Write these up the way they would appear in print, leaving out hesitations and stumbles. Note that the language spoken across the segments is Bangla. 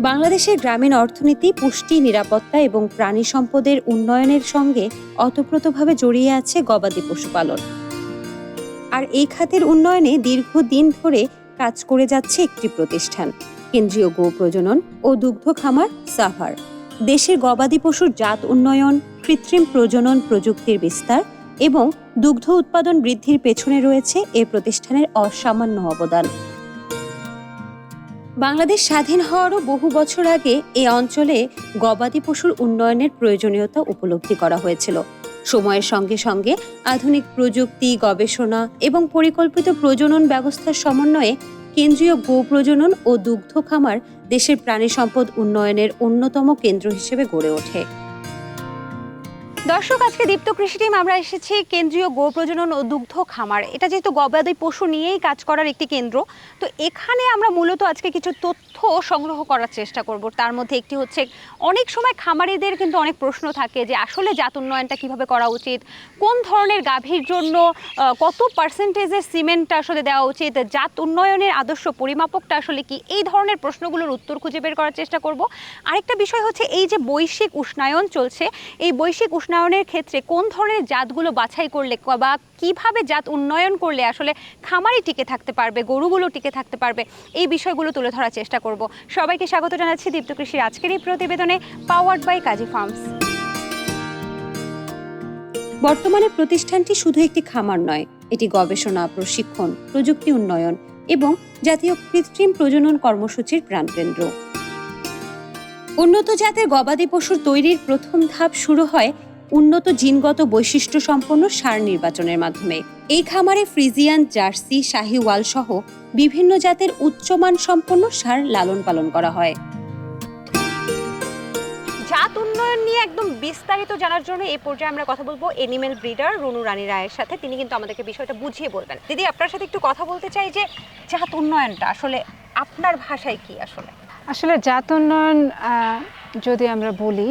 বাংলাদেশের গ্রামীণ অর্থনীতি পুষ্টি, নিরাপত্তা এবং প্রাণী সম্পদের উন্নয়নের সঙ্গে ওতপ্রোতভাবে জড়িয়ে আছে গবাদি পশুপালন। আর এই খাতের উন্নয়নে দীর্ঘদিন ধরে কাজ করে যাচ্ছে একটি প্রতিষ্ঠান, কেন্দ্রীয় গো প্রজনন ও দুগ্ধ খামার সাভার। দেশের গবাদি পশুর জাত উন্নয়ন, কৃত্রিম প্রজনন প্রযুক্তির বিস্তার এবং দুগ্ধ উৎপাদন বৃদ্ধির পেছনে রয়েছে এ প্রতিষ্ঠানের অসামান্য অবদান। বাংলাদেশ স্বাধীন হওয়ারও বহু বছর আগে এ অঞ্চলে গবাদি পশুর উন্নয়নের প্রয়োজনীয়তা উপলব্ধি করা হয়েছিল। সময়ের সঙ্গে সঙ্গে আধুনিক প্রযুক্তি, গবেষণা এবং পরিকল্পিত প্রজনন ব্যবস্থার সমন্বয়ে কেন্দ্রীয় গো প্রজনন ও দুগ্ধ খামার দেশের প্রাণী সম্পদ উন্নয়নের অন্যতম কেন্দ্র হিসেবে গড়ে ওঠে। দর্শক, আজকে দীপ্ত কৃষি টিম আমরা এসেছি কেন্দ্রীয় গো প্রজনন ও দুগ্ধ খামার। এটা যেহেতু গবাদি পশু নিয়েই কাজ করার একটি কেন্দ্র, তো এখানে আমরা মূলত আজকে কিছু তথ্য সংগ্রহ করার চেষ্টা করব। তার মধ্যে একটি হচ্ছে, অনেক সময় খামারিদের কিন্তু অনেক প্রশ্ন থাকে যে আসলে জাত উন্নয়নটা কিভাবে করা উচিত, কোন ধরনের গাভীর জন্য কত পার্সেন্টেজের সিমেন্টটা আসলে দেওয়া উচিত, জাত উন্নয়নের আদর্শ পরিমাপকটা আসলে কি, এই ধরনের প্রশ্নগুলোর উত্তর খুঁজে বের করার চেষ্টা করব। আরেকটা বিষয় হচ্ছে, এই যে বৈশ্বিক উষ্ণায়ন চলছে, এই বৈশ্বিক উষ্ণায়নের ক্ষেত্রে কোন ধরনের জাতগুলো বাছাই করলে বা কিভাবে জাত উন্নয়ন করলে আসলে খামারি টিকে থাকতে পারবে, গরুগুলো টিকে থাকতে পারবে, এই বিষয়গুলো তুলে ধরার চেষ্টা করব। সবাইকে স্বাগত জানাচ্ছি দীপ্ত কৃষির আজকের এই প্রতিবেদনে, পাওয়ার্ড বাই কাজী ফার্মস। বর্তমানে প্রতিষ্ঠানটি শুধু একটি খামার নয়, এটি গবেষণা, প্রশিক্ষণ, প্রযুক্তি উন্নয়ন এবং জাতীয় কৃত্রিম প্রজনন কর্মসূচির প্রাণকেন্দ্র। উন্নত জাতের গবাদি পশুর তৈরির প্রথম ধাপ শুরু হয় উন্নত জিনগত বৈশিষ্ট্য সম্পন্ন ষাঁড় নির্বাচনের মাধ্যমে। এই খামারে ফ্রিজিয়ান, জার্সি, শাহিওয়াল সহ বিভিন্ন জাতের উচ্চমান সম্পন্ন ষাঁড় লালন পালন করা হয়। জাত উন্নয়ন নিয়ে একদম বিস্তারিত জানার জন্য এই পর্যায়ে আমরা কথা বলবো এনিম্যাল ব্রিডার রুনু রানী রায়ের সাথে। তিনি কিন্তু আমাদেরকে বিষয়টা বুঝিয়ে বলবেন। দিদি, আপনার সাথে একটু কথা বলতে চাই যে জাত উন্নয়নটা আসলে আপনার ভাষায় কি? আসলে জাত উন্নয়ন যদি আমরা বলি,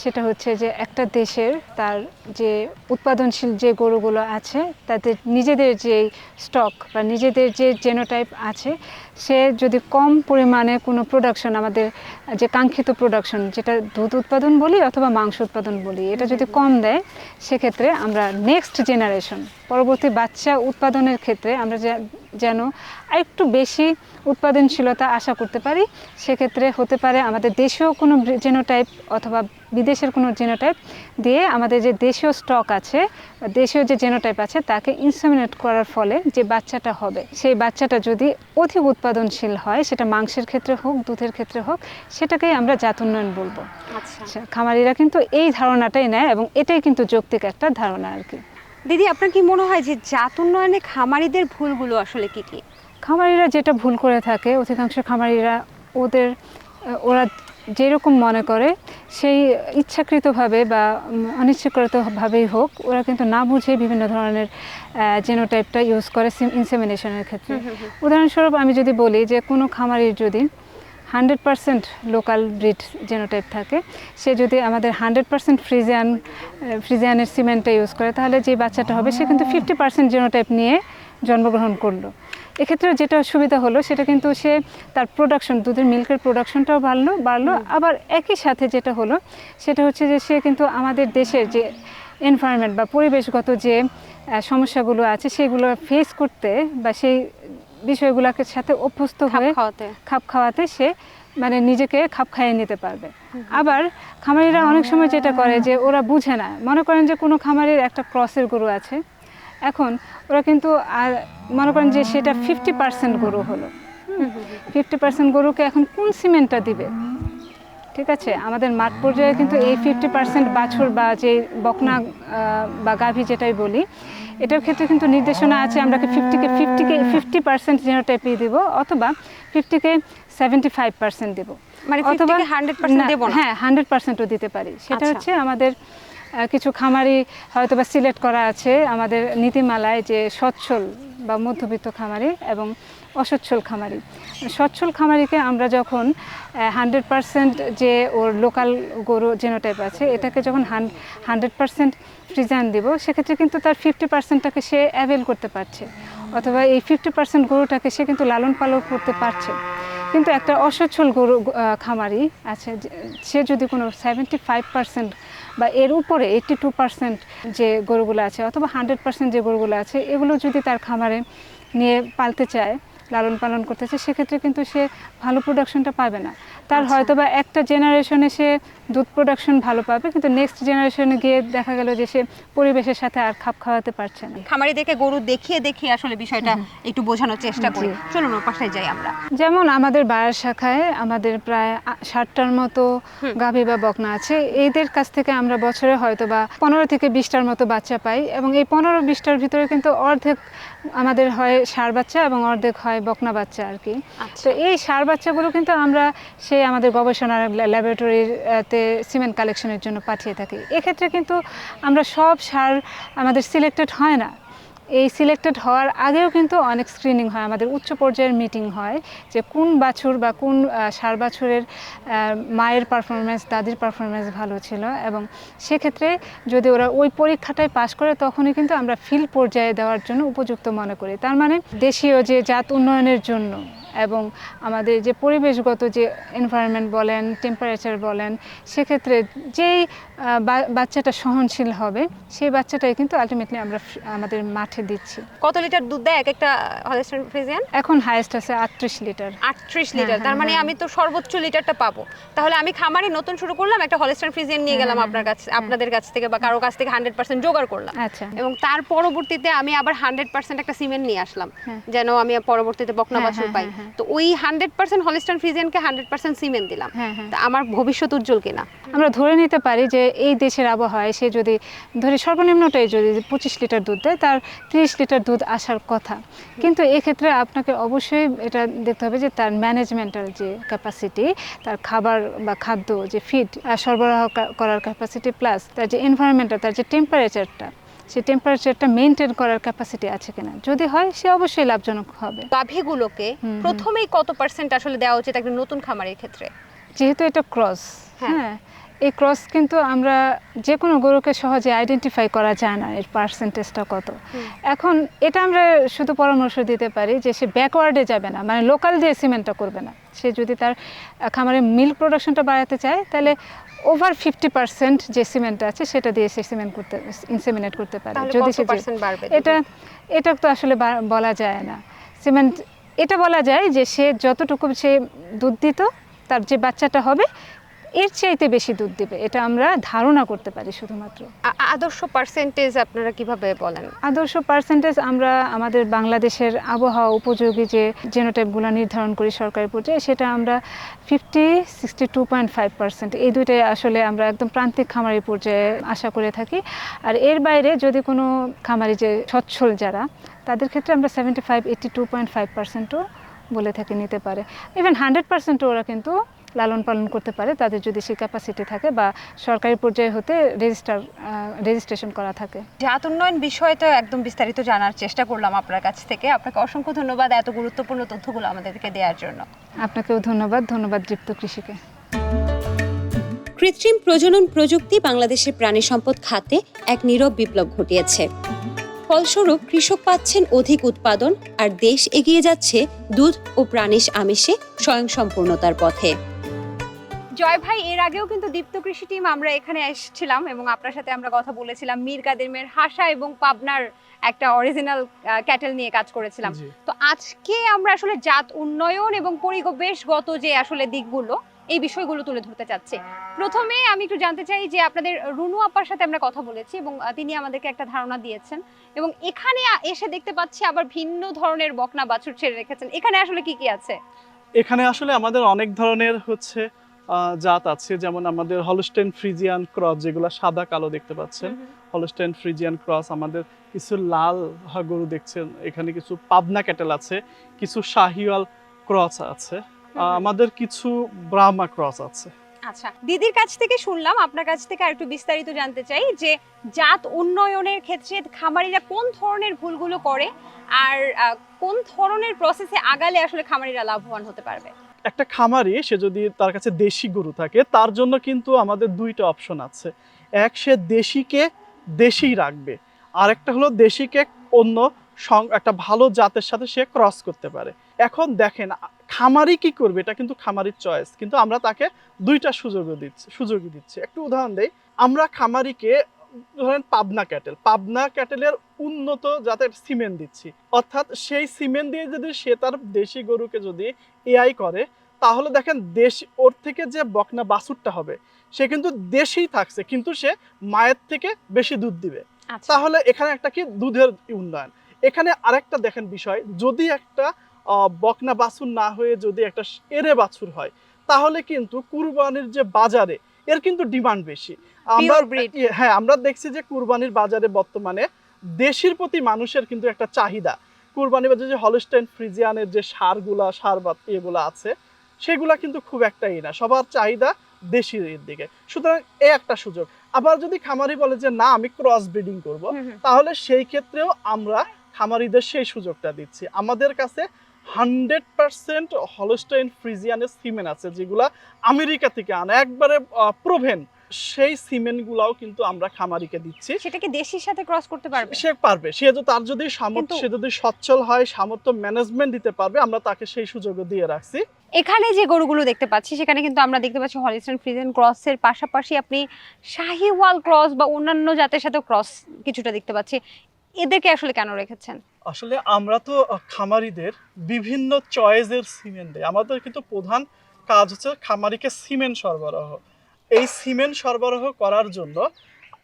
সেটা হচ্ছে যে একটা দেশের তার যে উৎপাদনশীল যে গরুগুলো আছে, তাদের নিজেদের যে স্টক বা নিজেদের যে জেনোটাইপ আছে, সে যদি কম পরিমাণে কোনো প্রোডাকশন, আমাদের যে কাঙ্ক্ষিত প্রোডাকশন, যেটা দুধ উৎপাদন বলি অথবা মাংস উৎপাদন বলি, এটা যদি কম দেয়, সেক্ষেত্রে আমরা নেক্সট জেনারেশন, পরবর্তী বাচ্চা উৎপাদনের ক্ষেত্রে আমরা যেন আরেকটু বেশি উৎপাদনশীলতা আশা করতে পারি। সেক্ষেত্রে হতে পারে আমাদের দেশীয় কোনো জেনোটাইপ অথবা বিদেশের কোনো জেনোটাইপ দিয়ে আমাদের যে দেশীয় স্টক আছে বা দেশীয় যে জেনোটাইপ আছে, তাকে ইনসেমিনেট করার ফলে যে বাচ্চাটা হবে, সেই বাচ্চাটা যদি অধিক উৎপাদনশীল হয়, সেটা মাংসের ক্ষেত্রে হোক, দুধের ক্ষেত্রে হোক, সেটাকেই আমরা জাত উন্নয়ন বলবো। আচ্ছা, খামারিরা কিন্তু এই ধারণাটাই নেয় এবং এটাই কিন্তু যৌক্তিক একটা ধারণা আর কি। দিদি, আপনার কি মনে হয় যে জাত উন্নয়নে খামারিদের ভুলগুলো আসলে কি কি? খামারিরা যেটা ভুল করে থাকে, অধিকাংশ খামারিরা ওরা যেরকম মনে করে, সেই ইচ্ছাকৃতভাবে বা অনিচ্ছাকৃতভাবেই হোক, ওরা কিন্তু না বুঝে বিভিন্ন ধরনের জেনোটাইপটা ইউজ করে ইনসেমিনেশনের ক্ষেত্রে। উদাহরণস্বরূপ আমি যদি বলি যে কোনো খামারির যদি 100% লোকাল ব্রিড জেনোটাইপ থাকে, সে যদি আমাদের 100% ফ্রিজিয়ানের সিমেন্টটা ইউজ করে, তাহলে যে বাচ্চাটা হবে সে কিন্তু 50% জেনোটাইপ নিয়ে জন্মগ্রহণ করলো। এক্ষেত্রে যেটা সুবিধা হলো, সেটা কিন্তু সে তার প্রোডাকশন, দুধের মিল্কের প্রোডাকশনটাও বাড়লো। আবার একই সাথে যেটা হলো, সেটা হচ্ছে যে সে কিন্তু আমাদের দেশের যে এনভায়রনমেন্ট বা পরিবেশগত যে সমস্যাগুলো আছে, সেগুলো ফেস করতে বা সেই বিষয়গুলোকে সাথে অভ্যস্ত হয়ে খাপ খাওয়াতে সে মানে নিজেকে খাপ খাইয়ে নিতে পারবে। আবার খামারিরা অনেক সময় যেটা করে যে ওরা বুঝে না, মনে করেন যে কোনো খামারির একটা ক্রসের গরু আছে, এখন ওরা কিন্তু আর মনে করেন যে সেটা 50% গরু হলো, 50% গরুকে এখন কোন সিমেন্টটা দিবে? ঠিক আছে, আমাদের মাঠ পর্যায়ে কিন্তু এই 50% বাছুর বা যে বকনা বা গাভী যেটাই বলি, এটার ক্ষেত্রে কিন্তু নির্দেশনা আছে, আমরা 50% জেনোটাইপই দিব, অথবা 50কে 75% দেব, মানে অথবা 100% দেব না। হ্যাঁ, 100%ও দিতে পারি। সেটা হচ্ছে আমাদের কিছু খামারি হয়তো বা সিলেক্ট করা আছে আমাদের নীতিমালায়, যে সচ্ছল বা মধ্যবিত্ত খামারি এবং অসচ্ছল খামারি। সচ্ছল খামারিকে আমরা যখন 100% যে ওর লোকাল গরু জেনোটাইপ আছে, এটাকে যখন 100% ফ্রিজিয়ান দিব, সেক্ষেত্রে কিন্তু তার 50%টাকে সে অ্যাভেল করতে পারছে, অথবা এই 50% গরুটাকে সে কিন্তু লালন পালন করতে পারছে। কিন্তু একটা অসচ্ছল গরু খামারি আছে, সে যদি কোনো 75% বা এর উপরে 82% যে গরুগুলো আছে অথবা 100% যে গরুগুলো আছে এগুলো যদি তার খামারে নিয়ে পালতে চায়, লালন পালন করতে চায়, সেক্ষেত্রে কিন্তু সে ভালো প্রোডাকশনটা পাবে না। তার হয়তো বা একটা জেনারেশনে সে দুধ প্রোডাকশন ভালো পাবে, কিন্তু নেক্সট জেনারেশনে গিয়ে দেখা গেল যে সে পরিবেশের সাথে আর খাপ খাওয়াতে পারছে না। খামারিদেরকে গরু দেখিয়ে দেখিয়ে আসলে বিষয়টা একটু বোঝানোর চেষ্টা করি। চলুন ওর পাশে যাই আমরা। যেমন আমাদের বায়ার শাখায় আমাদের প্রায় 60টার মতো গাভী বা বকনা আছে। এদের কাছ থেকে আমরা বছরে হয়তো বা 15 থেকে 20টার মতো বাচ্চা পাই, এবং এই 15-20টার ভিতরে কিন্তু অর্ধেক আমাদের হয় ষাঁড় বাচ্চা এবং অর্ধেক হয় বকনা বাচ্চা আর কি। তো এই ষাঁড় বাচ্চাগুলো কিন্তু আমরা সেই আমাদের গবেষণার ল্যাবরেটরিতে সিমেন্ট কালেকশনের জন্য পাঠিয়ে থাকি। এক্ষেত্রে কিন্তু আমরা সব ষাঁড় আমাদের সিলেক্টেড হয় না। এই সিলেক্টেড হওয়ার আগেও কিন্তু অনেক স্ক্রিনিং হয়, আমাদের উচ্চ পর্যায়ের মিটিং হয় যে কোন বাছুর বা কোন ষাঁড় বাছুরের মায়ের পারফরমেন্স, দাদির পারফরমেন্স ভালো ছিল, এবং সেক্ষেত্রে যদি ওরা ওই পরীক্ষাটায় পাশ করে তখনই কিন্তু আমরা ফিল্ড পর্যায়ে দেওয়ার জন্য উপযুক্ত মনে করি। তার মানে দেশীয় যে জাত উন্নয়নের জন্য এবং আমাদের যে পরিবেশগত যে এনভায়রনমেন্ট বলেন, টেম্পারেচার বলেন, সেক্ষেত্রে যেই বাচ্চাটা সহনশীল হবে সেই বাচ্চাটাই কিন্তু আলটিমেটলি আমরা আমাদের মাঠে দিচ্ছি। কত লিটার দুধ দেয় এক একটা হলস্টাইন ফ্রিজিয়ান? এখন হাইয়েস্ট আছে 38 লিটার। 38 লিটার, তার মানে আমি তো সর্বোচ্চ লিটারটা পাবো। তাহলে আমি খামারে নতুন শুরু করলাম, একটা হলস্টাইন ফ্রিজিয়ান নিয়ে গেলাম আপনার কাছে, আপনাদের কাছ থেকে বা কারো কাছ থেকে 100% জোগাড় করলাম। আচ্ছা। এবং তার পরবর্তীতে আমি আবার 100% একটা সিমেন্ট নিয়ে আসলাম, যেন আমি পরবর্তীতে বকনা বাছুর পাই। তো ওই 100% হলস্টাইন ফ্রিজিয়ানকে 100% সিমেন্ট দিলাম, তা আমার ভবিষ্যৎ উজ্জ্বল কিনা? আমরা ধরে নিতে পারি যে এই দেশের আবহাওয়ায় সে যদি ধরে সর্বনিম্নটাই যদি 25 লিটার দুধ দেয়, তার 30 লিটার দুধ আসার কথা। কিন্তু এক্ষেত্রে আপনাকে অবশ্যই এটা দেখতে হবে যে তার ম্যানেজমেন্টাল যে ক্যাপাসিটি, তার খাবার বা খাদ্য যে ফিড সরবরাহ করার ক্যাপাসিটি, প্লাস তার যে এনভায়রনমেন্টটা, তার যে টেম্পারেচারটা, সেই টেম্পারেচারটা মেনটেন করার ক্যাপাসিটি আছে কিনা। যদি হয় সে অবশ্যই লাভজনক হবে। গাভীগুলোকে প্রথমেই কত পার্সেন্ট আসলে দেওয়া উচিত একটা নতুন খামারের ক্ষেত্রে? যেহেতু এটা ক্রস, হ্যাঁ, এই ক্রস কিন্তু আমরা যে কোনো গরুকে সহজে আইডেন্টিফাই করা যায় না এর পার্সেন্টেজটা কত। এখন এটা আমরা শুধু পরামর্শ দিতে পারি যে সে ব্যাকওয়ার্ডে যাবে না, মানে লোকাল দিয়ে সিমেন্টটা করবে না। সে যদি তার খামারে মিল্ক প্রোডাকশনটা বাড়াতে চায়, তাহলে ওভার 50% যে সিমেন্ট আছে সেটা দিয়ে সে ইনসেমিনেট করতে পারে। যদি সে এটা তো আসলে বলা যায় না। সিমেন্ট এটা বলা যায় যে সে যতটুকু সে দুধ দিত, তার যে বাচ্চাটা হবে এর চাইতে বেশি দুধ দিবে, এটা আমরা ধারণা করতে পারি শুধুমাত্র। আদর্শ পার্সেন্টেজ আপনারা কিভাবে বলেন? আদর্শ পার্সেন্টেজ আমরা আমাদের বাংলাদেশের আবহাওয়া উপযোগী যে জেনোটাইপগুলো নির্ধারণ করি সরকারি পর্যায়ে, সেটা আমরা 62.5%, এই দুইটাই আসলে আমরা একদম প্রান্তিক খামারি পর্যায়ে আশা করে থাকি। আর এর বাইরে যদি কোনো খামারি যে সচ্ছল যারা, তাদের ক্ষেত্রে আমরা 82.5%ও বলে থাকি নিতে পারে। ইভেন 100%ও ওরা কিন্তু লালন পালন করতে পারে, তাদের যদি সেই ক্যাপাসিটি থাকে বা সরকারি পর্যায়ে হতে রেজিস্ট্রেশন করা থাকে। জাত উন্নয়ন বিষয়টা একদম বিস্তারিত জানার চেষ্টা করলাম আপনার কাছ থেকে। আপনাকে অসংখ্য ধন্যবাদ এত গুরুত্বপূর্ণ তথ্যগুলো আমাদেরকে দেওয়ার জন্য। আপনাকেও ধন্যবাদ দীপ্ত কৃষিকে। কৃত্রিম প্রজনন প্রযুক্তি বাংলাদেশের প্রাণী সম্পদ খাতে এক নীরব বিপ্লব ঘটিয়েছে। ফলস্বরূপ কৃষক পাচ্ছেন অধিক উৎপাদন, আর দেশ এগিয়ে যাচ্ছে দুধ ও প্রাণীজ আমিষে স্বয়ংসম্পূর্ণতার পথে। জয় ভাই, এর আগেও কিন্তু দীপ্ত কৃষি টিম আমরা এখানে এসেছিলাম এবং আপনার সাথে আমরা কথা বলেছিলাম মীর কাদেমের হাসা এবং পাবনার একটা অরিজিনাল ক্যাটেল নিয়ে কাজ করেছিলাম। তো আজকে আমরা আসলে জাত উন্নয়ন এবং পরিবেশগত যে আসলে দিকগুলো, এই বিষয়গুলো তুলে ধরতে চাচ্ছি। প্রথমে আমি একটু জানতে চাই যে আপনাদের রুনু আপার সাথে আমরা কথা বলেছি এবং তিনি আমাদেরকে একটা ধারণা দিয়েছেন, এবং এখানে এসে দেখতে পাচ্ছি আবার ভিন্ন ধরনের বকনা বাছুর ছেড়ে রেখেছেন। এখানে আসলে কি কি আছে? এখানে আসলে আমাদের অনেক ধরনের জাত আছে, যেমন আমাদের হলস্টাইন ফ্রিজিয়ান ক্রস, যেগুলো সাদা কালো দেখতে পাচ্ছেন, হলস্টাইন ফ্রিজিয়ান ক্রস। আমাদের কিছু লাল গরু দেখছেন, এখানে কিছু পাবনা ক্যাটেল আছে, কিছু শাহিওয়াল ক্রস আছে, আমাদের কিছু ব্রাহ্মা ক্রস আছে। আচ্ছা, দিদির কাছ থেকে শুনলাম, আপনার কাছ থেকে আরেকটু বিস্তারিত জানতে চাই যে জাত উন্নয়নের ক্ষেত্রে খামারিরা কোন ধরনের ভুলগুলো করে আর কোন ধরনের প্রসেসে আগালে আসলে খামারিরা লাভবান হতে পারবে। একটা খামারি সে যদি তার কাছে দেশি গরু থাকে, তার জন্য কিন্তু আমাদের দুইটা অপশন আছে। এক, সে দেশিকে দেশি রাখবে, আর একটা হলো দেশিকে অন্য একটা ভালো জাতের সাথে সে ক্রস করতে পারে। এখন দেখেন খামারি কি করবে, এটা কিন্তু খামারির চয়েস, কিন্তু আমরা তাকে দুইটা সুযোগই দিচ্ছি। একটু উদাহরণ দেই, আমরা খামারিকে ধরেন পাবনা ক্যাটেলের উন্নত জাতের সিমেন্ট দিচ্ছি, অর্থাৎ সেই সিমেন্ট দিয়ে যদি সে তার দেশি গরুকে যদি এআই করে, তাহলে দেখেন ওর থেকে যে বকনা বাছুরটা হবে সে কিন্তু দেশি থাকছে, কিন্তু সে মায়ের থেকে বেশি দুধ দিবে। আচ্ছা। তাহলে এখানে একটা কি দুধের উন্নয়ন। এখানে আরেকটা দেখেন বিষয়, যদি একটা বকনা বাছুর না হয়ে যদি একটা এরে বাছুর হয়, তাহলে কিন্তু কুরবানির যে বাজারে এর কিন্তু ডিমান্ড বেশি। Pure breed। হ্যাঁ, আমরা দেখছি যে কুরবানির বাজারে বর্তমানে দেশির প্রতি মানুষের কিন্তু একটা চাহিদা। কুরবানির বাজারে যে হলস্টাইন ফ্রিজিয়ানের যে সার বা এগুলো আছে, সেগুলা কিন্তু খুব একটাই না, সবার চাহিদা দেশির দিকে। সুতরাং একটা সুযোগ। আবার যদি খামারি বলে যে না আমি ক্রস ব্রিডিং করব, তাহলে সেই ক্ষেত্রেও আমরা খামারিদের সেই সুযোগটা দিচ্ছি। আমাদের কাছে 100% হলস্টাইন ফ্রিজিয়ানের সিমেন্ট আছে, যেগুলা আমেরিকা থেকে আনা, একবারে প্রোভেন। সেই সিমেন্টগুলাও কিন্তু আমরা খামারিকে দিচ্ছি। সেটা কি দেশির সাথে ক্রস করতে পারবে? সে পারবে, তার যদি সামর্থ্য, সে যদি সচ্ছল হয়, সামর্থ্য ম্যানেজমেন্ট দিতে পারবে, আমরা তাকে সেই সুযোগও দিয়ে রাখছি। এখানে যে গরুগুলো দেখতে পাচ্ছি সেখানে কিন্তু আমরা দেখতে পাচ্ছি হলিস্টাইন ফ্রিজিয়ান ক্রসের পাশাপাশি আপনি শাহিওয়াল ক্রস বা অন্যান্য জাতের সাথে ক্রস কিছুটা দেখতে পাচ্ছি। এদেরকে আসলে কেন রেখেছেন? আসলে আমরা তো খামারিদের বিভিন্ন চয়েসের সিমেন্ট দেই। আমাদের কিন্তু প্রধান কাজ হচ্ছে খামারিকে সিমেন্ট সরবরাহ। এই সিমেন্ট সরবরাহ করার জন্য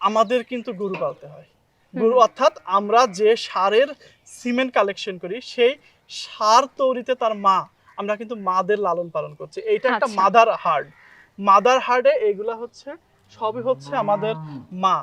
আমাদের কিন্তু গরু পালতে হয়। গরু অর্থাৎ আমরা যে সারের সিমেন্ট কালেকশন করি, সেই সার তৈরিতে তার মা, আমরা কিন্তু মাদের লালন পালন করছি। এইটা একটা মাদার হার্ডে এগুলা হচ্ছে সবই হচ্ছে আমাদের মা।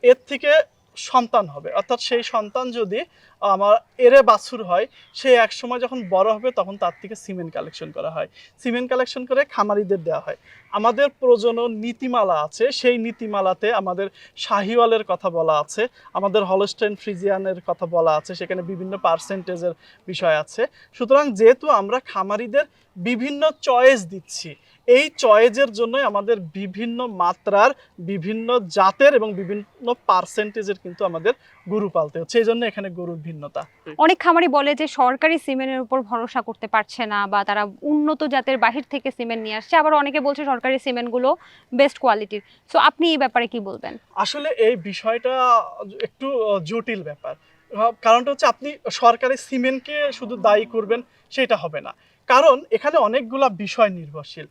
এর থেকে সন্তান হবে, অর্থাৎ সেই সন্তান যদি আমার এরে বাছুর হয়, সে এক সময় যখন বড় হবে তখন তার থেকে সিমেন্ট কালেকশন করা হয়। সিমেন্ট কালেকশন করে খামারিদের দেওয়া হয়। আমাদের প্রজনন নীতিমালা আছে, সেই নীতিমালাতে আমাদের শাহিওয়ালের কথা বলা আছে, আমাদের হলস্টাইন ফ্রিজিয়ানের কথা বলা আছে, সেখানে বিভিন্ন পার্সেন্টেজের বিষয় আছে। সুতরাং যেহেতু আমরা খামারিদের বিভিন্ন চয়েস দিচ্ছি, এই চয়েজের জন্যই আমাদের বিভিন্ন মাত্রার, বিভিন্ন জাতের এবং বিভিন্ন পার্সেন্টেজের কিন্তু আমাদের গরু পালতে হচ্ছে। এই জন্য এখানে গরুর ভিন্নতা। অনেক খামারি বলে যে সরকারি সিমেন্টের উপর ভরসা করতে পারছে না, বা তারা উন্নত জাতের বাহির থেকে সিমেন্ট নিয়ে আসছে। আবার অনেকে বলছে সরকারি সিমেন্টগুলো বেস্ট কোয়ালিটির। সো আপনি এই ব্যাপারে কি বলবেন? আসলে এই বিষয়টা একটু জটিল ব্যাপার। কারণটা হচ্ছে আপনি সরকারি সিমেন্টকে শুধু দায়ী করবেন সেটা হবে না, কারণ এখানে অনেকগুলা বিষয় নির্ভরশীল।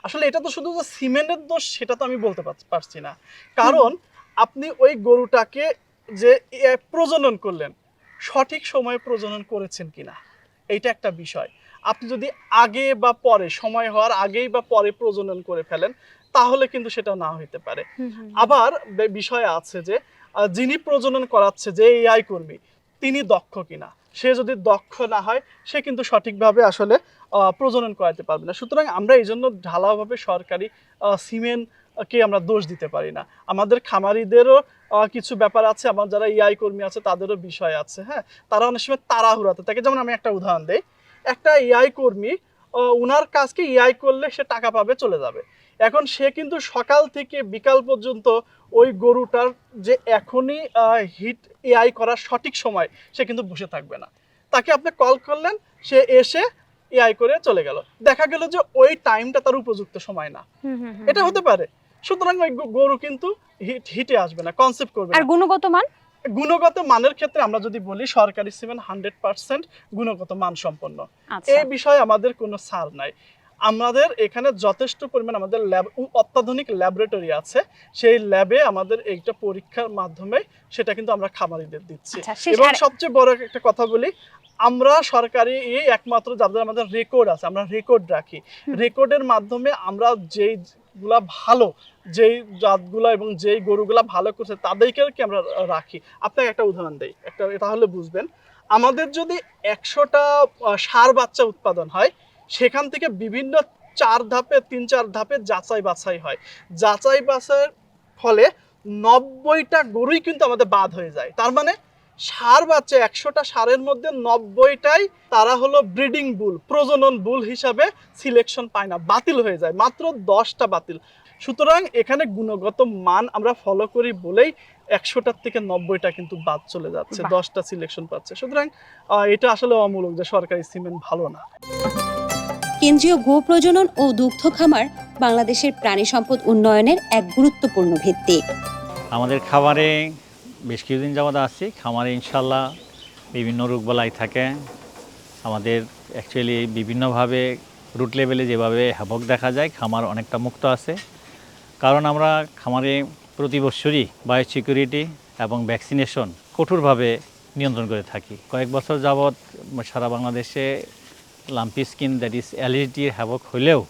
আসলে এটা তো শুধু যে সিমেন্টের দোষ সেটা তো আমি বলতে পারছি না, কারণ আপনি ওই গরুটাকে যে প্রজনন করলেন, সঠিক সময়ে প্রজনন করেছেন কিনা, এইটা একটা বিষয়। আপনি যদি আগে বা পরে, সময় হওয়ার আগেই বা পরে প্রজনন করে ফেলেন, তাহলে কিন্তু সেটা না হইতে পারে। আবার বিষয় আছে যে যিনি প্রজনন করাচ্ছে, যে এআই কর্মী, তিনি দক্ষ কিনা। সে যদি দক্ষ না হয়, সে কিন্তু সঠিকভাবে আসলে প্রজনন করাতে পারবে না। সুতরাং আমরা এই জন্য ঢালাওভাবে সরকারি সিমেন্টকে আমরা দোষ দিতে পারি না। আমাদের খামারিদেরও কিছু ব্যাপার আছে, আমার যারা এআই কর্মী আছে তাদেরও বিষয় আছে। হ্যাঁ, তারা অনেক সময় তাড়াহুড়াতে থাকে। যেমন আমি একটা উদাহরণ দেই, একটা এআই কর্মী, ওনার কাজকে এআই করলে সে টাকা পাবে, চলে যাবে। এখন সে কিন্তু সকাল থেকে বিকাল পর্যন্ত ওই গরুটার যে এখনই হিট এআই করার সঠিক সময়, সে কিন্তু বসে থাকবে না। তাকে আপনি কল করলেন, সে এসে এআই করে চলে গেল, দেখা গেল যে ওই টাইমটা তার উপযুক্ত সময় না। এটা হতে পারে। সুতরাং ওই গরু কিন্তু হিটে আসবে না, কনসেপ্ট করবে না। আর গুণগত মানের ক্ষেত্রে আমরা যদি বলি, সরকারি সিমেন্ট 100% গুণগত মান সম্পন্ন। এই বিষয়ে আমাদের কোনো ছাড় নাই। আমাদের এখানে যথেষ্ট পরিমাণ আমাদের অত্যাধুনিক ল্যাবরেটরি আছে, সেই ল্যাবে আমাদের এইটা পরীক্ষার মাধ্যমে সেটা কিন্তু আমরা খামারিদের দিচ্ছি। এবং সবচেয়ে বড় একটা কথা বলি, আমরা সরকারি একমাত্র যাদের আমাদের রেকর্ড আছে, আমরা রেকর্ড রাখি। রেকর্ডের মাধ্যমে আমরা যেইগুলা ভালো, যেই জাতগুলা এবং যেই গরুগুলা ভালো করছে তাদেরকে আমরা রাখি। আপনাকে একটা উদাহরণ দেই, তাহলে বুঝবেন। আমাদের যদি 100টা ষাঁড় বাচ্চা উৎপাদন হয়, সেখান থেকে বিভিন্ন 3-4 ধাপে যাচাই বাছাই হয়। যাচাই বাছাইয়ের ফলে 90টা গরুই কিন্তু আমাদের বাদ হয়ে যায়। তার মানে ষাঁড় বাচ্চা 100টা ষাঁড়ের মধ্যে 90টাই তারা হলো ব্রিডিং বুল, প্রজনন বুল হিসাবে সিলেকশন পায় না, বাতিল হয়ে যায়। মাত্র 10টা বাতিল। সুতরাং এখানে গুণগত মান আমরা ফলো করি বলেই 100টার থেকে 90টা কিন্তু বাদ চলে যাচ্ছে, বাহ। 10টা সিলেকশন পাচ্ছে। সুতরাং এটা আসলে অমূলক যে সরকারি সিমেন্ট ভালো না। কেন্দ্রীয় গো প্রজনন ও দুগ্ধ খামার বাংলাদেশের প্রাণী সম্পদ উন্নয়নের এক গুরুত্বপূর্ণ ভিত্তি। আমাদের খামারে বেশ কিছুদিন যাবৎ আছি। খামারে ইনশাল্লাহ বিভিন্ন রোগবালাই থাকে। আমাদের অ্যাকচুয়ালি বিভিন্নভাবে রুট লেভেলে যেভাবে হ্যাভক দেখা যায়, খামার অনেকটা মুক্ত আছে। কারণ আমরা খামারে প্রতি বছরই বায়োসিকিউরিটি এবং ভ্যাকসিনেশন কঠোরভাবে নিয়ন্ত্রণ করে থাকি। কয়েক বছর যাবৎ সারা বাংলাদেশে লাম্পি স্কিন দ্যাট ইজ অ্যালার্জির হ্যাভক হলেও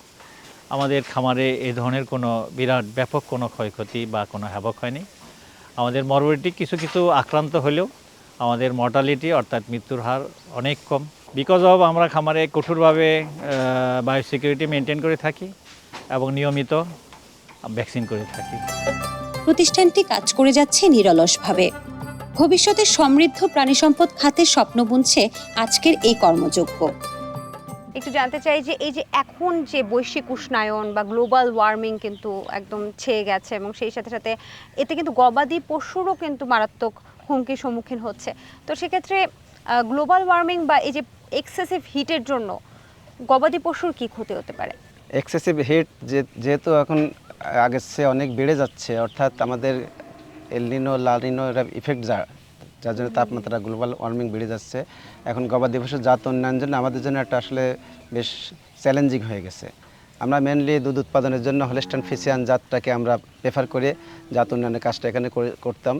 আমাদের খামারে এই ধরনের কোনো বিরাট ব্যাপক কোনো ক্ষয়ক্ষতি বা কোনো হ্যাভক হয়নি। আমাদের মরবিডিটি কিছু কিছু আক্রান্ত হলেও আমাদের মর্টালিটি অর্থাৎ মৃত্যুর হার অনেক কম। বিকজ অফ আমরা খামারে কঠোরভাবে বায়োসিকিউরিটি মেনটেন করে থাকি এবং নিয়মিত ভ্যাকসিন করে থাকি। প্রতিষ্ঠানটি কাজ করে যাচ্ছে নিরলসভাবে। ভবিষ্যতে সমৃদ্ধ প্রাণী সম্পদ খাতের স্বপ্ন বুনছে আজকের এই কর্মযজ্ঞ। একটু জানতে চাই যে এই যে এখন যে বৈশ্বিক উষ্ণায়ন বা গ্লোবাল ওয়ার্মিং কিন্তু একদম ছেয়ে গেছে এবং সেই সাথে সাথে এতে কিন্তু গবাদি পশুরও কিন্তু মারাত্মক হুমকির সম্মুখীন হচ্ছে। তো সেক্ষেত্রে গ্লোবাল ওয়ার্মিং বা এই যে এক্সেসিভ হিটের জন্য গবাদি পশুর কি ক্ষতি হতে পারে? এক্সেসিভ হিট যেহেতু এখন আগের চেয়ে অনেক বেড়ে যাচ্ছে, অর্থাৎ আমাদের এলনিনো লানিনো এর ইফেক্ট যার জন্য তাপমাত্রা গ্লোবাল ওয়ার্মিং বেড়ে যাচ্ছে। এখন গবাদি পশুর জাত উন্নয়নের জন্য আমাদের জন্য একটা আসলে বেশ চ্যালেঞ্জিং হয়ে গেছে। আমরা মেনলি দুধ উৎপাদনের জন্য হলস্টাইন ফ্রিজিয়ান জাতটাকে আমরা প্রেফার করে জাত উন্নয়নের কাজটা এখানে করতাম।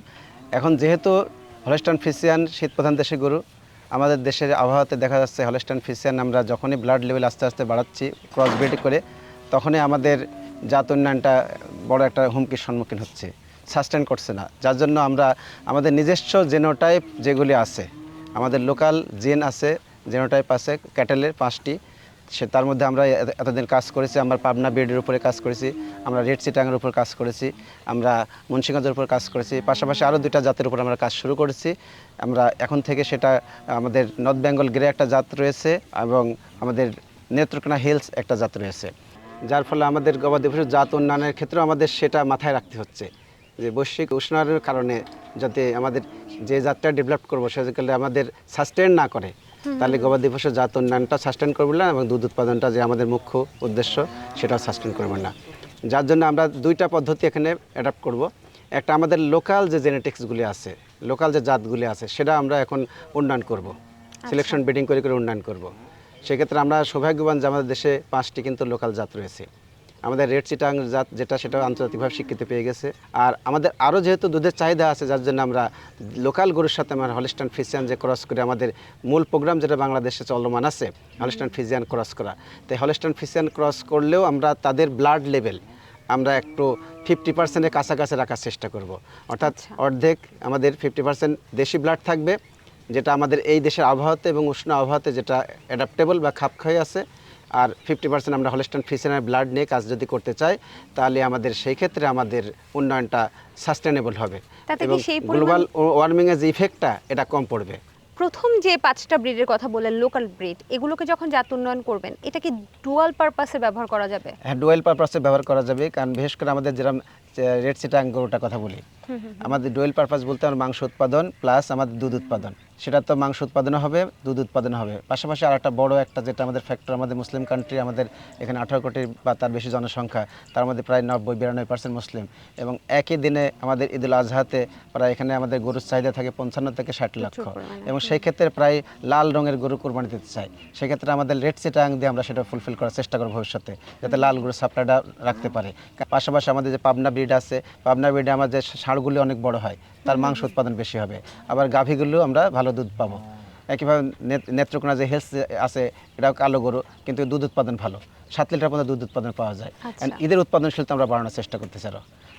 এখন যেহেতু হলস্টাইন ফ্রিজিয়ান শীতপ্রধান দেশের গরু, আমাদের দেশের আবহাওয়াতে দেখা যাচ্ছে হলস্টাইন ফ্রিজিয়ান আমরা যখনই ব্লাড লেভেল আস্তে আস্তে বাড়াচ্ছি ক্রস ব্রিড করে, তখনই আমাদের জাত উন্নয়নটা বড় একটা হুমকির সম্মুখীন হচ্ছে, সাস্টেন করছে না। যার জন্য আমরা আমাদের নিজস্ব জেনোটাইপ যেগুলি আছে, আমাদের লোকাল জিন আছে, জেনোটাইপ আছে ক্যাটেলের 5টি, তার মধ্যে আমরা এতদিন কাজ করেছি। আমরা পাবনা ব্রিডের উপরে কাজ করেছি, আমরা রেড চিটাঙের উপর কাজ করেছি, আমরা মুন্সিগঞ্জের উপর কাজ করেছি, পাশাপাশি আরও 2টা জাতের উপর আমরা কাজ শুরু করেছি। আমরা এখন থেকে সেটা আমাদের নর্থ বেঙ্গল গ্রে একটা জাত রয়েছে এবং আমাদের নেত্রকোনা হিলস একটা জাত রয়েছে, যার ফলে আমাদের গবাদি পশুর জাত উন্নয়নের ক্ষেত্রেও আমাদের সেটা মাথায় রাখতে হচ্ছে যে বৈশ্বিক উষ্ণায়নের কারণে যাতে আমাদের যে জাতটা ডেভেলপ করবো সেগুলো আমাদের সাস্টেন না করে, তাহলে গবাদি পশুর জাত উন্নয়নটা সাস্টেন করবে না এবং দুধ উৎপাদনটা যে আমাদের মুখ্য উদ্দেশ্য সেটাও সাস্টেন করবে না। যার জন্য আমরা 2টা পদ্ধতি এখানে অ্যাডাপ্ট করব। একটা আমাদের লোকাল যে জেনেটিক্সগুলি আছে, লোকাল যে জাতগুলি আছে, সেটা আমরা এখন উন্নয়ন করব, সিলেকশন ব্রিডিং করে করে উন্নয়ন করব। সেক্ষেত্রে আমরা সৌভাগ্যবান যে আমাদের দেশে 5টি কিন্তু লোকাল জাত রয়েছে। আমাদের রেড চিটাং জাত যেটা, সেটাও আন্তর্জাতিকভাবে স্বীকৃতি পেয়ে গেছে। আর আমাদের আরও যেহেতু দুধের চাহিদা আছে, যার জন্য আমরা লোকাল গরুর সাথে আমরা হলস্টাইন ফ্রিজিয়ান যে ক্রস করে আমাদের মূল প্রোগ্রাম যেটা বাংলাদেশে চলমান আছে হলস্টাইন ফ্রিজিয়ান ক্রস করা, তাই হলস্টাইন ফ্রিজিয়ান ক্রস করলেও আমরা তাদের ব্লাড লেভেল আমরা একটু 50%-এর কাছাকাছি রাখার চেষ্টা করব। অর্থাৎ অর্ধেক আমাদের 50% দেশি ব্লাড থাকবে, যেটা আমাদের এই দেশের আবহাওয়াতে এবং উষ্ণ আবহাওয়াতে যেটা অ্যাডাপ্টেবল বা খাপ খাই আছে, আর 50% আমরা হলস্টাইন ফ্রিজিয়ানের ব্লাড নিয়ে কাজ যদি করতে চাই, তাহলে আমাদের সেই ক্ষেত্রে আমাদের উন্নয়নটা সাস্টেনেবল হবে এবং গ্লোবাল ওয়ার্মিংয়ের যে ইফেক্টটা এটা কম পড়বে। প্রথম যে 5টা ব্রিডের কথা বললেন লোকাল ব্রিড, এগুলোকে যখন জাত উন্নয়ন করবেন এটা কি ডুয়াল পারপাসে ব্যবহার করা যাবে? হ্যাঁ, ডুয়েল পারপাসে ব্যবহার করা যাবে। কারণ বিশেষ করে আমাদের যেরকম রেড চিটাং গরুটার কথা বলি, আমাদের ডুয়েল পারপাস বলতে আমরা মাংস উৎপাদন প্লাস আমাদের দুধ উৎপাদন, সেটা তো মাংস উৎপাদনও হবে, দুধ উৎপাদন হবে। পাশাপাশি আর একটা বড় একটা যেটা আমাদের ফ্যাক্টর, আমাদের মুসলিম কান্ট্রি, আমাদের এখানে 18 কোটি বা তার বেশি জনসংখ্যা, তার মধ্যে প্রায় 90-92% মুসলিম, এবং একই দিনে আমাদের ঈদুল আজহাতে প্রায় এখানে আমাদের গরুর চাহিদা থাকে 55 থেকে 60 লক্ষ, এবং সেই ক্ষেত্রে প্রায় লাল রঙের গরু কোরবানি দিতে চাই। সেক্ষেত্রে আমাদের রেড চিটাং দিয়ে আমরা সেটা ফুলফিল করার চেষ্টা করব ভবিষ্যতে, যাতে লাল গরুর সাপ্লাইটা রাখতে পারে। পাশাপাশি আমাদের যে পাবনা ব্রিড আছে, পাবনা ব্রিডে আমাদের ষাঁড়গুলি অনেক বড় হয়, তার মাংস উৎপাদন বেশি হবে, আবার গাভীগুলো আমরা ভালো দুধ পাবো। একইভাবে নেত্রকোনা যে হেলস আছে, এটাও কালো গরু, কিন্তু দুধ উৎপাদন ভালো, 7 লিটার পর্যন্ত দুধ উৎপাদন পাওয়া যায়। ঈদের উৎপাদনশীলতা আমরা বাড়ানোর চেষ্টা করতে চাই।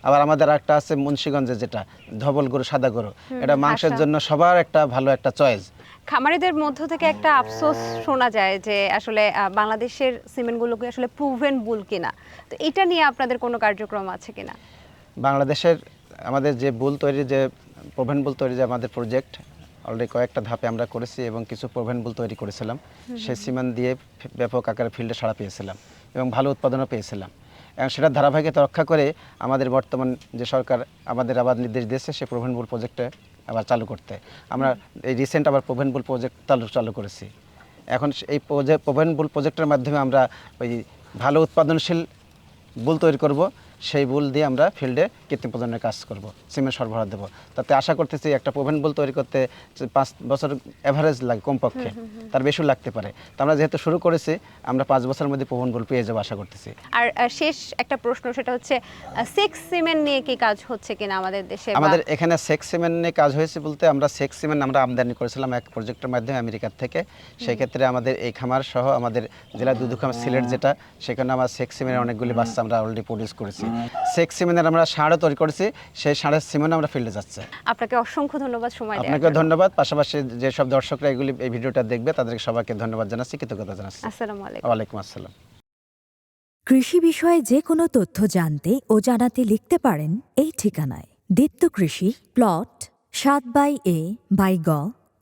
আবার আমাদের একটা আছে মুন্সিগঞ্জে যেটা ধবল গরু, সাদা গরু, এটা মাংসের জন্য সবার একটা ভালো একটা চয়েস। খামারিদের মধ্য থেকে একটা আফসোস শোনা যায় যে আসলে বাংলাদেশের সিমেন্টগুলোকে আসলে প্রুভেন বুল কিনা, তো এটা নিয়ে আপনাদের কোনো কার্যক্রম আছে কিনা? বাংলাদেশের আমাদের যে বুল তৈরি, যে প্রোভেন বুল তৈরি যে আমাদের প্রজেক্ট অলরেডি কয়েকটা ধাপে আমরা করেছি এবং কিছু প্রোভেন বুল তৈরি করেছিলাম। সেই সিমেন্ট দিয়ে ব্যাপক আকারে ফিল্ডে সাড়া পেয়েছিলাম এবং ভালো উৎপাদনও পেয়েছিলাম। এবং সেটা ধারাবাহিকতা রক্ষা করে আমাদের বর্তমান যে সরকার আমাদের আবার নির্দেশ দিয়েছে সে প্রোভেন বুল প্রজেক্টে আবার চালু করতে। আমরা এই রিসেন্ট আবার প্রোভেন বুল প্রজেক্ট চালু করেছি। এখন এই প্রোভেন বুল প্রজেক্টের মাধ্যমে আমরা ওই ভালো উৎপাদনশীল বুল তৈরি করব, সেই বুল দিয়ে আমরা ফিল্ডে কৃত্রিম প্রজননের কাজ করব, সিমেন্ট সরবরাহ দেবো। তাতে আশা করতেছি একটা প্রোভেন বুল তৈরি করতে 5 বছর অ্যাভারেজ লাগে কমপক্ষে, তার বেশিও লাগতে পারে। তো আমরা যেহেতু শুরু করেছি আমরা 5 বছরের মধ্যে প্রোভেন বুল পেয়ে যাবো আশা করতেছি। আর শেষ একটা প্রশ্ন, সেটা হচ্ছে সেক্স সিমেন্ট নিয়ে কি কাজ হচ্ছে কিনা আমাদের দেশে? আমাদের এখানে সেক্স সিমেন্ট নিয়ে কাজ হয়েছে বলতে আমরা সেক্স সিমেন্ট আমরা আমদানি করেছিলাম এক প্রজেক্টের মাধ্যমে আমেরিকার থেকে। সেই ক্ষেত্রে আমাদের এই খামার সহ আমাদের জেলা দুধ খামার সিলেট যেটা, সেখানে আমরা সেক্স সিমেন্টের অনেকগুলি বাচ্চা আমরা অলরেডি প্রডিউস করেছি। সেক্স সিমেন্টের আমরা ষাঁড়ও তৈরি করেছি, সেই ষাঁড়ের সিমেন্ট আমরা ফিল্ডে যাচ্ছে। আপনাকে অসংখ্য ধন্যবাদ সময় দেওয়ার আপনাকে জন্য। ধন্যবাদ। পাশাপাশি যেসব দর্শকরা এই ভিডিওটা দেখবে তাদেরকে সবাইকে ধন্যবাদ জানাচ্ছি, কৃতজ্ঞতা জানাচ্ছি। আসসালামু আলাইকুম। ওয়ালাইকুম আসসালাম। কৃষি বিষয়ে যে কোনো তথ্য জানতে ও জানাতে লিখতে পারেন এই ঠিকানায়। দীপ্ত কৃষি, প্লট 7/A/গ,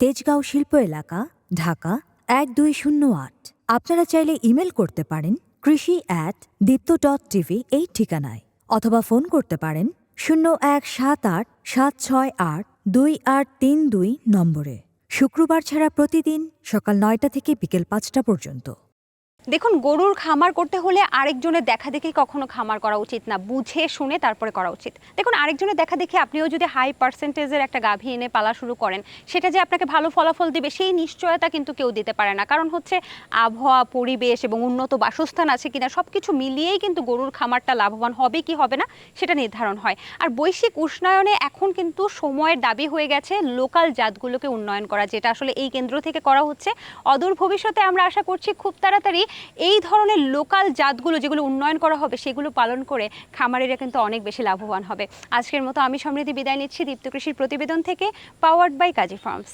তেজগাঁও শিল্প এলাকা, ঢাকা 1208। আপনারা চাইলে ইমেল করতে পারেন krishi@dipto.tv এই ঠিকানায়, অথবা ফোন করতে পারেন 0178-768-2832 নম্বরে। শুক্রবার ছাড়া প্রতিদিন সকাল 9টা থেকে বিকেল 5টা পর্যন্ত। দেখুন, গরুর খামার করতে হলে আরেকজনের দেখা দেখি কখনো খামার করা উচিত না, বুঝে শুনে তারপরে করা উচিত। দেখুন, আরেকজনের দেখা দেখি আপনিও যদি হাই পার্সেন্টেজের একটা গাভী এনে পালা শুরু করেন, সেটা যে আপনাকে ভালো ফলাফল দিবে সেই নিশ্চয়তা কিন্তু কেউ দিতে পারে না। কারণ হচ্ছে আবহাওয়া, পরিবেশ এবং উন্নত বাসস্থান আছে কিনা সব কিছু মিলিয়েই কিন্তু গরুর খামারটা লাভবান হবে কি হবে না সেটা নির্ধারণ হয়। আর বৈশ্বিক উষ্ণায়নে এখন কিন্তু সময়ের দাবি হয়ে গেছে লোকাল জাতগুলোকে উন্নয়ন করা, যেটা আসলে এই কেন্দ্র থেকে করা হচ্ছে। অদূর ভবিষ্যতে আমরা আশা করছি খুব তাড়াতাড়ি এই ধরনের লোকাল জাতগুলো যেগুলো উন্নয়ন করা হবে সেগুলো পালন করে খামারিরা কিন্তু অনেক বেশি লাভবান হবে। আজকের মতো আমি সমৃদ্ধি বিদায় নিচ্ছি দীপ্ত কৃষির প্রতিবেদন থেকে, পাওয়ার্ড বাই কাজী ফার্মস।